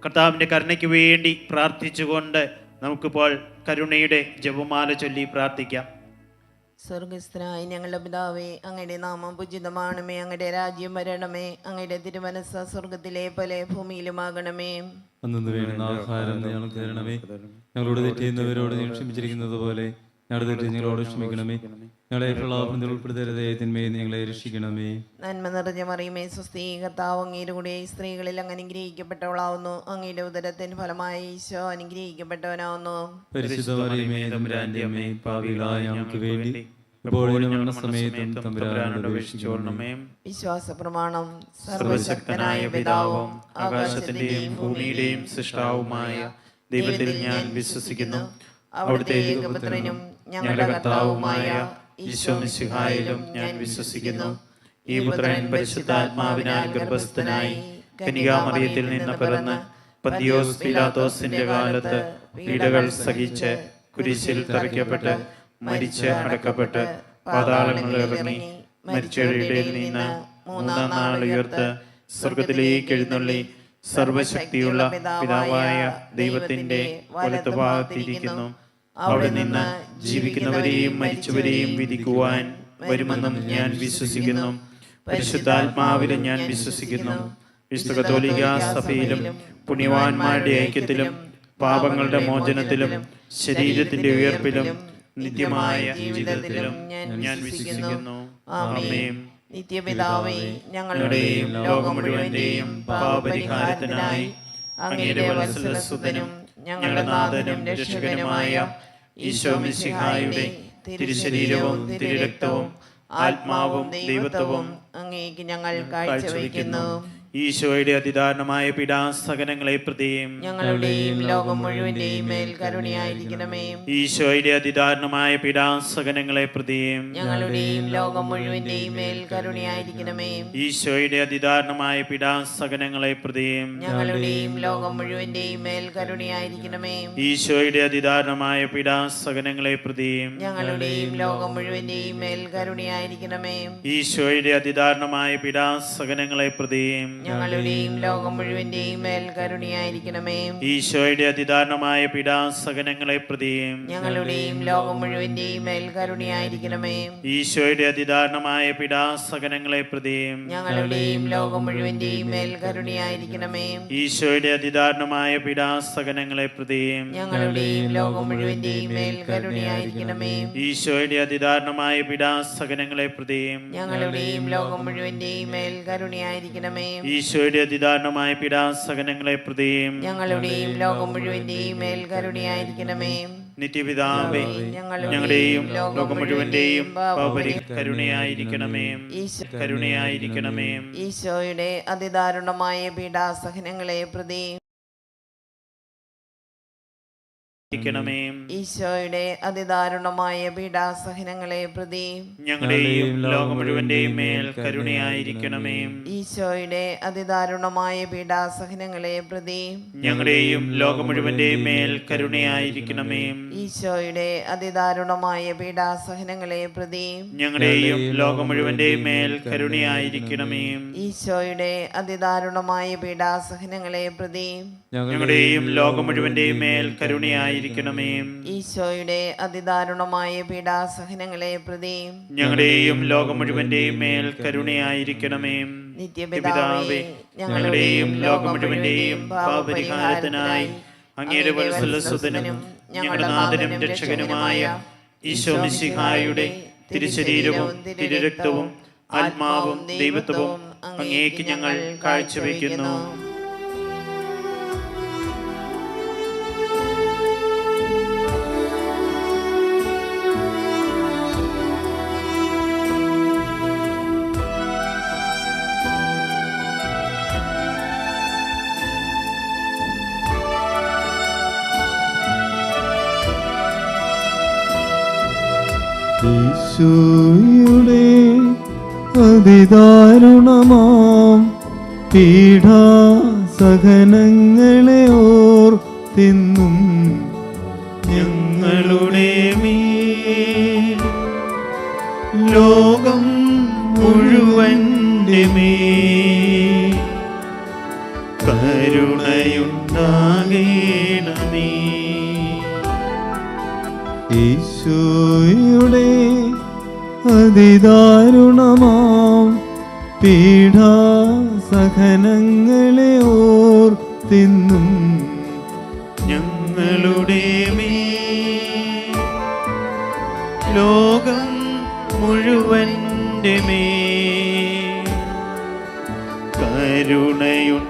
കർത്താവിൻ്റെ കരുണയ്ക്ക് വേണ്ടി പ്രാർത്ഥിച്ചുകൊണ്ട് നമുക്കിപ്പോൾ കരുണയുടെ ജപമാല ചൊല്ലി പ്രാർത്ഥിക്കാം. സ്വർഗസ്ഥനായ ഞങ്ങളുടെ പിതാവേ, അങ്ങയുടെ നാമം പൂജിതമാണമേ. അങ്ങയുടെ രാജ്യം വരണമേ. അങ്ങയുടെ തിരുമനസ്സ് സ്വർഗത്തിലെ പോലെ ഭൂമിയിലുമാകണമേ. അന്നു വേണ്ടുന്ന ആഹാരം ഞങ്ങൾക്ക് തരണമേ. ഞങ്ങളോട് തെറ്റ് ചെയ്യുന്നവരോട് ഞങ്ങൾ ക്ഷമിച്ചിരിക്കുന്നത് പോലെ ഞങ്ങളുടെ തെറ്റ് ഞങ്ങളോട് ക്ഷമിക്കണമേ. ഞങ്ങളെ പ്രലോഭനത്തിൽ ഉൾപ്പെടുത്തരുതേ, തിന്മയെ ഞങ്ങളെ രക്ഷിക്കണമേ. നന്മ നിറഞ്ഞ മറിയമേ, സ്വസ്തി, കർത്താവ് അങ്ങയുടെ കൂടെ സ്ത്രീകളിൽ അങ്ങ് അനുഗ്രഹിക്കപ്പെട്ടവളാവുന്നു. അങ്ങയുടെ ഉദരത്തിന് ഫലമായി ഈശോ അനുഗ്രഹിക്കപ്പെട്ടവനാവുന്നു. പരിശുദ്ധ മറിയമേ, തമ്പുരാന്റെ അമ്മേ, പാപികളായ ഞങ്ങൾക്ക് വേണ്ടി ഇപ്പോഴും ഞങ്ങളുടെ സമയത്തും തമ്പുരാനോട് അപേക്ഷിച്ചുകൊള്ളണമേ. വിശ്വാസ പ്രമാണം. സർവശക്തനായ പിതാവും ആകാശത്തിന്റെയും ഭൂമിയുടെയും സൃഷ്ടാവുമായ ദൈവത്തിൽ ഞാൻ വിശ്വസിക്കുന്നു. അവിടുത്തെ ഏകപുത്രനും ഞങ്ങളുടെ കർത്താവുമായ ഈശോ മിശിഹായിലും ഞാൻ വിശ്വസിക്കുന്നു. ഈ പുത്രൻ പരിശുദ്ധാത്മാവിനാൽ ഗർഭസ്ഥനായി കന്യകാമറിയത്തിൽ നിന്ന് പിറന്ന് പന്തിയോസ് പീലാത്തോസിന്റെ കാലത്ത് പീഡകൾ സഹിച്ച് കുരിശിൽ തറയ്ക്കപ്പെട്ട് മരിച്ച് അടക്കപ്പെട്ട് പാതാളങ്ങളിൽ ഇറങ്ങി മരിച്ചവരുടെ നിന്ന് മൂന്നാം നാൾ ഉയർത്ത് സ്വർഗത്തിലേക്ക് എഴുന്നള്ളി സർവശക്തിയുള്ള പിതാവായ ദൈവത്തിന്റെ വലത്തുഭാഗത്തിരിക്കുന്നു. അവിടെ നിന്ന് ജീവിക്കുന്നവരെയും മരിച്ചവരെയും വിധിക്കുവാൻ വരുമെന്നും ഞാൻ വിശ്വസിക്കുന്നു. പരിശുദ്ധാത്മാവിലും ഞാൻ വിശ്വസിക്കുന്നു. വിശുദ്ധ കത്തോലിക്കാ സഭയിലും പുണ്യവാന്മാരുടെ ഐക്യത്തിലും പാപങ്ങളുടെ മോചനത്തിലും ശരീരത്തിന്റെ ഉയർപ്പിലും നിത്യമായ ജീവിതത്തിലും ഞാൻ വിശ്വസിക്കുന്നു. ആമേൻ. നിത്യപിതാവേ, ഞങ്ങളുടെയും ലോകം മുഴുവന്റെയും പാപപരിഹാരത്തിനായി അങ്ങയുടെ വത്സലസുതനും ഞങ്ങളുടെ നാഥനും രക്ഷകനുമായ ഈശോ മിശിഹായുടെ തിരുശരീരവും തിരുരക്തവും ആത്മാവും ദൈവത്വവും അങ്ങേക്ക് ഞങ്ങൾ കാഴ്ചവെക്കുന്നു. ഈശോയുടെ അതിദാരുണമായ പീഡാസഹനങ്ങളെ പ്രതിയും ഞങ്ങളുടെയും ലോകം മുഴുവന്റെയും മേൽ കരുണയായിരിക്കണമേ. ഈശോയുടെ അതിദാരുണമായ പീഡാസഹനങ്ങളെ പ്രതിയും ഞങ്ങളുടെയും ലോകം മുഴുവന്റെയും മേൽ കരുണയായിരിക്കണമേ. ഈശോയുടെ അതിദാരുണമായ പീഡാസഹനങ്ങളെ പ്രതിയും ഞങ്ങളുടെയും ലോകം മുഴുവന്റെയും മേൽ കരുണയായിരിക്കണമേ. ഈശോയുടെ അതിദാരുണമായ പീഡാസഹനങ്ങളെ പ്രതിയും ഞങ്ങളുടെയും ലോകം മുഴുവന്റെയും മേൽ കരുണയായിരിക്കണമേ. ഈശോയുടെ അതിദാരുണമായ പീഡാസഹനങ്ങളെ പ്രതിയും ഞങ്ങളുടെയും ലോകം മുഴുവന്റെയും മേൽ കരുണയായിരിക്കണമേ. ഈശോയുടെ അതിദാരുണമായ പീഡാസഹനങ്ങളെ പ്രതിയും ഞങ്ങളുടെയും ലോകം മുഴുവന്റെയും മേൽ കരുണയായിരിക്കണമേ. ഈശോയുടെ അതിദാരുണമായ പീഡാസഹനങ്ങളെ പ്രതിയും ഞങ്ങളുടെയും ലോകം മുഴുവന്റെയും മേൽ കരുണയായിരിക്കണമേ. ഈശോയുടെ അതിദാരുണമായ പീഡാസഹനങ്ങളെ പ്രതിയും ഞങ്ങളുടെയും ലോകം മുഴുവന്റെയും മേൽ കരുണയായിരിക്കണമേ. ഈശോയുടെ അതിദാരുണമായ പീഡാസഹനങ്ങളെ പ്രതിയും ഞങ്ങളുടെയും ലോകം മുഴുവന്റെയും മേൽ കരുണയായിരിക്കണമേ. ഈശോയുടെ അതിദാരുണമായ പീഡാസഹനങ്ങളെ പ്രതിയും ഞങ്ങളുടെയും ലോകം മുഴുവന്റെയും മേൽ കരുണയായിരിക്കണമേ. നിത്യപിതാവേ, ഞങ്ങളുടെയും ലോകം മുഴുവന്റെയും കരുണയായിരിക്കണമേ. കരുണയായിരിക്കണമേ. ഈശോയുടെ അതിദാരുണമായ പീഡാസഹനങ്ങളെ പ്രതി ഈശോയുടെ അതിദാരുണമായ പീഡാസഹനങ്ങളെ പ്രതി ഞങ്ങളുടെയും ലോകം മുഴുവന്റെയും മേൽ കരുണയായിരിക്കണമേ. ഈശോയുടെ അതിദാരുണമായ പീഡാസഹനങ്ങളെ പ്രതി ഞങ്ങളുടെയും ലോകം മുഴുവന്റെയും മേൽ കരുണയായിരിക്കണമേ. ഈശോയുടെ അതിദാരുണമായ പീഡാസഹനങ്ങളെ പ്രതി ഞങ്ങളുടെയും ലോകം മുഴുവന്റെയും മേൽ കരുണയായിരിക്കണമേ. ഈശോയുടെ അതിദാരുണമായ പീഡാസഹനങ്ങളെ പ്രതി ഞങ്ങളുടെയും ലോകം മുഴുവന്റെയും മേൽ കരുണയായിരിക്കണമേ. ഈശോയുടെ അതിദാരുണമായ പീഡാസഹനങ്ങളെ പ്രതി ഞങ്ങളുടെയും ലോകം മുഴുവന്റെയും മേൽ കരുണയായിരിക്കണമേ. നിത്യപിതാവേ, ഞങ്ങളുടെയും ലോകം മുഴുവന്റെയും പാപപരിഹാരത്തിനായി അങ്ങയുടെ വത്സലസുതനും ഞങ്ങളുടെ നാഥനും രക്ഷകനുമായ ഈശോ മിശിഹായുടെ തിരുശരീരവും തിരുരക്തവും ആത്മാവും ദൈവത്വവും അങ്ങേക്ക് ഞങ്ങൾ കാഴ്ചവെക്കുന്നു. ഈശോയുടെ അതിദാരുണമാം പീഡാസഹനങ്ങളെ ഓർത്തിന്നും ഞങ്ങളുടെ മേൽ ലോകം മുഴുവന്റെ മേൽ കരുണയുണ്ടാകേണമേ. ഈശോയുടെ അതിദാരുണമാം പീഡാസഹനങ്ങളെ ഓർത്തിന്നും ഞങ്ങളുടെ മേൽ ലോകം മുഴുവൻ്റെ മേൽ കരുണയുണ്ടാകേണമേ.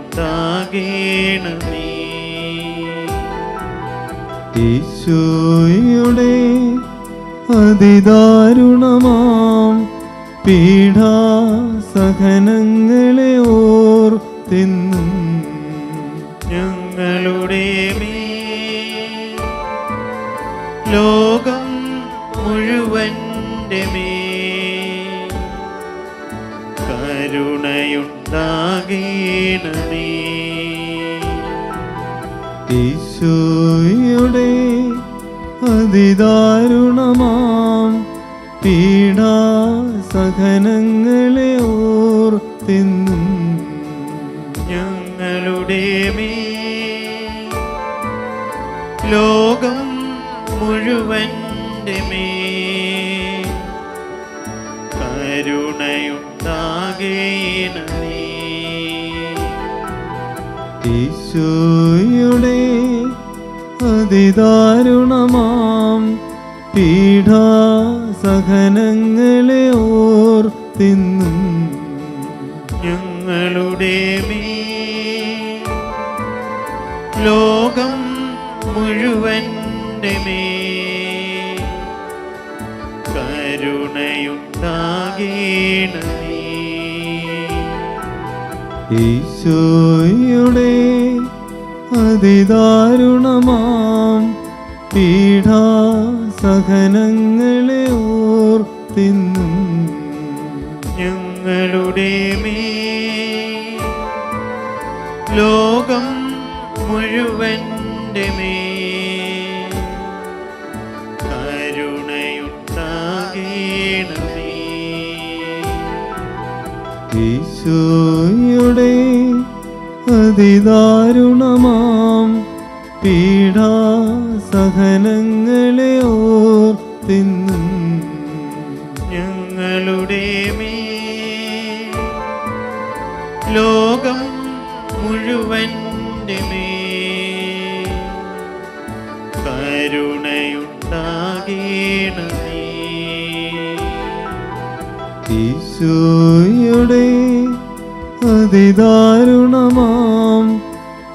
ഈശോയുടെ അതിദാരുണമാം പീഡാസഹനങ്ങളെ ഓർത്തിന്നും ഞങ്ങളുടെ മേൽ ലോകം മുഴുവൻ്റെ മേൽ കരുണയുണ്ടാകേണമേ. ഈശോയുടെ അതിദാരുണമാം പീഡാസഹനങ്ങളെ ഓർത്തിന്നും ഞങ്ങളുടെ മേൽ ലോകം മുഴുവൻ്റെ മേൽ കരുണയുണ്ടാകേണമേ. ഈശോയുടെ അതിദാരുണമാം പീഡാസഹനങ്ങളെ ഓർത്തിന്നും ഞങ്ങളുടെ മേൽ ലോകം മുഴുവൻ്റെ മേൽ കരുണയുണ്ടാകേണമേ. ഈശോയുടെ അതിദാരുണമാം പീഡാസഹനങ്ങളെ ഓർത്തിന്നും ഞങ്ങളുടെ മേൽ ലോകം മുഴുവൻ്റെ മേൽ കരുണയുണ്ടാകേണമേ. ഈശോയുടെ അതിദാരുണമാം പീഡാസഹനങ്ങളെ ഓർത്തിന്നും ഞങ്ങളുടെ മേൽ ലോകം മുഴുവൻ്റെ മേൽ കരുണയുണ്ടാകേണമേ. ഈശോയുടെ അതിദാരുണമാം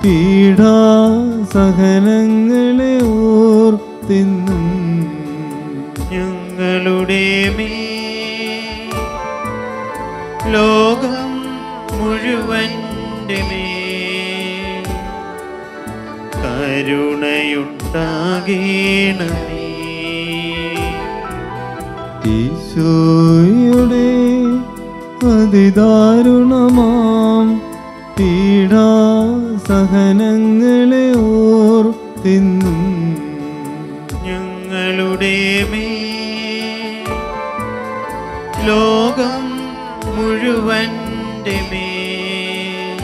പീഡാസഹനങ്ങളെ ഓർത്തിന്നും ഞങ്ങളുടെ മേൽ ലോകം മുഴുവൻ്റെ മേൽ കരുണയുണ്ടാകേണമേ. ഈശോയുടെ അതിദാരുണമാം പീഡാസഹനങ്ങളെ ഓർത്തിന്നും ഞങ്ങളുടെ മേൽ ലോകം മുഴുവൻ്റെ മേൽ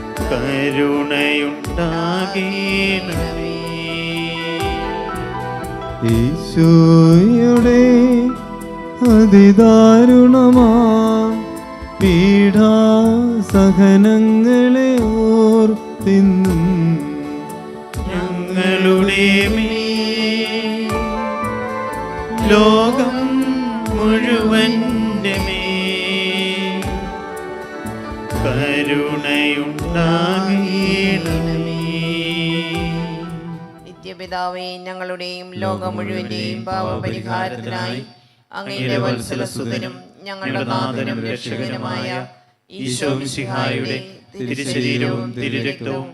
കരുണയുണ്ടാകേണമേ. ഈശോയുടെ അതിദാരുണമാം പീഡാസഹനങ്ങളെ ഓർത്തിന്നും ഞങ്ങളുടെ മേൽ ലോകം മുഴുവൻ്റെ മേൽ കരുണയുണ്ടാകേണമേ. നിത്യപിതാവേ, ഞങ്ങളുടെയും ലോകം മുഴുവന്റെയും പാപപരിഹാരത്തിനായി അങ്ങയുടെ വത്സലസുതനും ഞങ്ങളുടെ നാഥനും രക്ഷകനുമായ ഈശോ മിശിഹായുടെ തിരുശരീരവും തിരുരക്തവും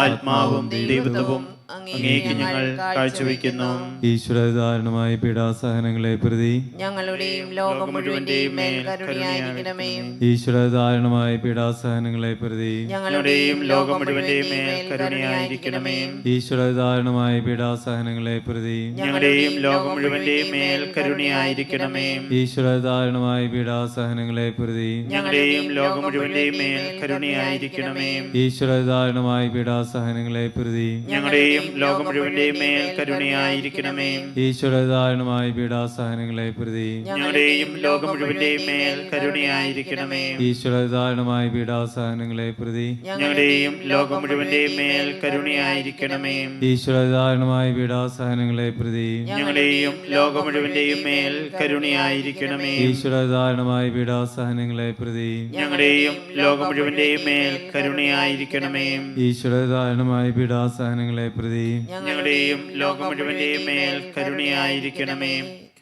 ആത്മാവും ദൈവത്വവും അങ്ങേക്ക് ഞങ്ങൾ കാഴ്ചവെക്കുന്നു. ഈശ്വരധാരണമായ പീഡാസഹനങ്ങളെ പ്രതി ഞങ്ങളുടെയും ലോകം മുഴുവന്റെയും മേൽ കരുണയായിരിക്കണമേ. ഈശ്വരധാരണമായ പീഡാസഹനങ്ങളെ പ്രതി ഞങ്ങളുടെയും ലോകം മുഴുവന്റെയും മേൽ കരുണയായിരിക്കണമേ. ഈശ്വരധാരണമായ പീഡാസഹനങ്ങളെ പ്രതി ഞങ്ങളുടെയും ലോകം മുഴുവന്റെയും മേൽ കരുണയായിരിക്കണമേ. ഈശ്വരധാരണമായ പീഡാസഹനങ്ങളെ പ്രതി ഞങ്ങളുടെയും ലോകം മുഴുവന്റെയും മേൽ കരുണയായിരിക്കണമേ. ഈശ്വരധാരണമായ പീഡാസഹനങ്ങളെ പ്രതി ഞങ്ങളുടെയും ലോകം മുഴുവന്റെയും മേൽ കരുണയായിരിക്കണമേ. ഈശ്വരധാരണമായ പീഡാസഹനങ്ങളെ പ്രതി ഞങ്ങളുടെയും ലോകം മുഴുവന്റെയും മേൽ കരുണയായിരിക്കണമേ. ഈശ്വരധാരണമായ പീഡാസഹനങ്ങളെ പ്രതി ഞങ്ങളുടെയും ലോകം മുഴുവന്റെയും മേൽ കരുണയായിരിക്കണമേ. ഈശ്വരധാരണമായ പീഡാസഹനങ്ങളെ പ്രതി ഞങ്ങളുടെയും ലോകം മുഴുവന്റെയും മേൽ കരുണയായിരിക്കണമേ. ഈശ്വരധാരണമായ പീഡാസഹനങ്ങളെ പ്രതി ഞങ്ങളുടെയും ലോകം മുഴുവന്റെയും മേൽ കരുണയായിരിക്കണമേ. ഈശ്വരധാരണമായ പീഡാസഹനങ്ങളെ പ്രതി ഞങ്ങളുടെയും ലോകം മുഴുവന്റെയും മേൽ കരുണയായിരിക്കണമേ.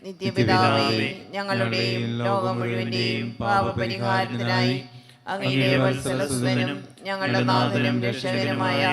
നിത്യപിതാവേ, ഞങ്ങളുടെയും ലോകം മുഴുവന്റെയും പാപപരിഹാരത്തിനായി അങ്ങയുടെ വത്സലസുതനും ഞങ്ങളുടെ നാഥനും രക്ഷകനുമായ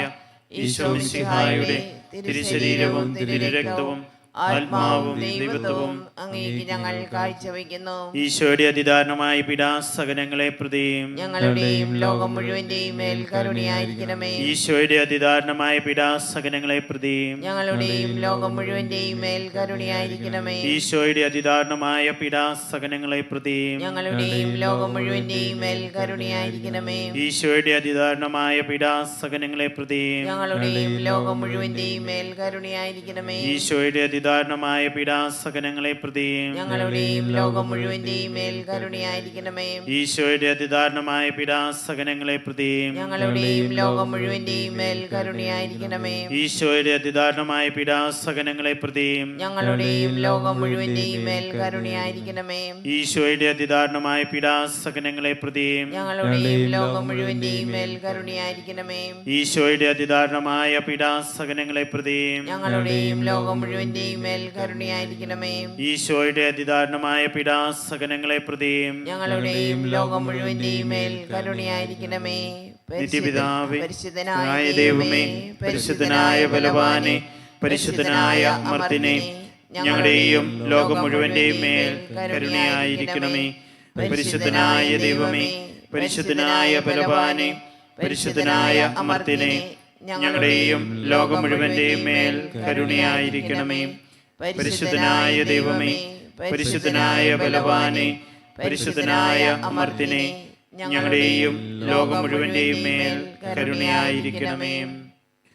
ഈശോ മിശിഹായുടെ തിരുശരീരവും തിരുരക്തവും ആത്മാവും ദൈവത്വവും അങ്ങേക്ക് ഞങ്ങൾ കാഴ്ചവെക്കുന്നു. ഈശോയുടെ അതിദാരുണമായ പീഡാസഹനങ്ങളെ പ്രതി ഞങ്ങളുടെയും ലോകം മുഴുവന്റെയും മേൽ കരുണയായിരിക്കണമേ. ഈശോയുടെ അതിദാരുണമായ പീഡാസഹനങ്ങളെ പ്രതി ഞങ്ങളുടെയും ലോകം മുഴുവന്റെയും മേൽ കരുണയായിരിക്കണമേ. ഈശോയുടെ അതിദാരുണമായ പീഡാസഹനങ്ങളെ പ്രതി ഞങ്ങളുടെയും ലോകം മുഴുവന്റെയും മേൽ കരുണയായിരിക്കണമേ. ഈശോയുടെ അതിദാരുണമായ പീഡാസഹനങ്ങളെ പ്രതി ഞങ്ങളുടെയും ലോകം മുഴുവന്റെയും മേൽ കരുണയായിരിക്കണമേ. ഈശോയുടെ അതിദാരുണമായ പീഡാസഹനങ്ങളെ പ്രതി ഞങ്ങളുടെയും ലോകം മുഴുവന്റെയും മേൽ കരുണയായിരിക്കണമേ. ഈശോയുടെ അതിദാരുണമായ പീഡാസഹനങ്ങളെ പ്രതി ഞങ്ങളുടെയും ലോകം മുഴുവന്റെയും മേൽ കരുണയായിരിക്കണമേ. ഈശോയുടെ അതിദാരുണമായ പീഡാസഹനങ്ങളെ പ്രതി ഞങ്ങളുടെയും ലോകം മുഴുവന്റെയും മേൽ കരുണയായിരിക്കണമേ. ഈശോയുടെ അതിദാരുണമായ പീഡാസഹനങ്ങളെ പ്രതി ഞങ്ങളുടെയും ലോകം മുഴുവന്റെയും മേൽ കരുണയായിരിക്കണമേ. ഈശോയുടെ അതിദാരുണമായ പീഡാസഹനങ്ങളെ പ്രതി ഞങ്ങളുടെയും ലോകം മുഴുവന്റെയും മേൽ കരുണയായിരിക്കണമേ. ഈശോയുടെ അതിദാരുണമായ പീഡാസഹനങ്ങളെ പ്രതി ഞങ്ങളുടെയും ലോകം മുഴുവന്റെയും മേൽ കരുണയായിരിക്കണമേ. നിത്യപിതാവേ, പരിശുദ്ധനായ ദൈവമേ, പരിശുദ്ധനായ ബലവാനെ, പരിശുദ്ധനായ അമർത്തിനെ, ഞങ്ങളുടെയും ലോകം മുഴുവന്റെയും മേൽ കരുണയായിരിക്കണമേ. പരിശുദ്ധനായ ദൈവമേ, പരിശുദ്ധനായ ബലവാനെ, പരിശുദ്ധനായ അമർത്തിനെ, ഞങ്ങളുടെയും ലോകം മുഴുവന്റെയും മേൽ കരുണയായിരിക്കണമേ. പരിശുദ്ധനായ ദൈവമേ, പരിശുദ്ധനായ ബലവാനെ, പരിശുദ്ധനായ അമർത്തിനെ, ഞങ്ങളുടെയും ലോകം മുഴുവന്റെയും മേൽ കരുണയായിരിക്കണമേ.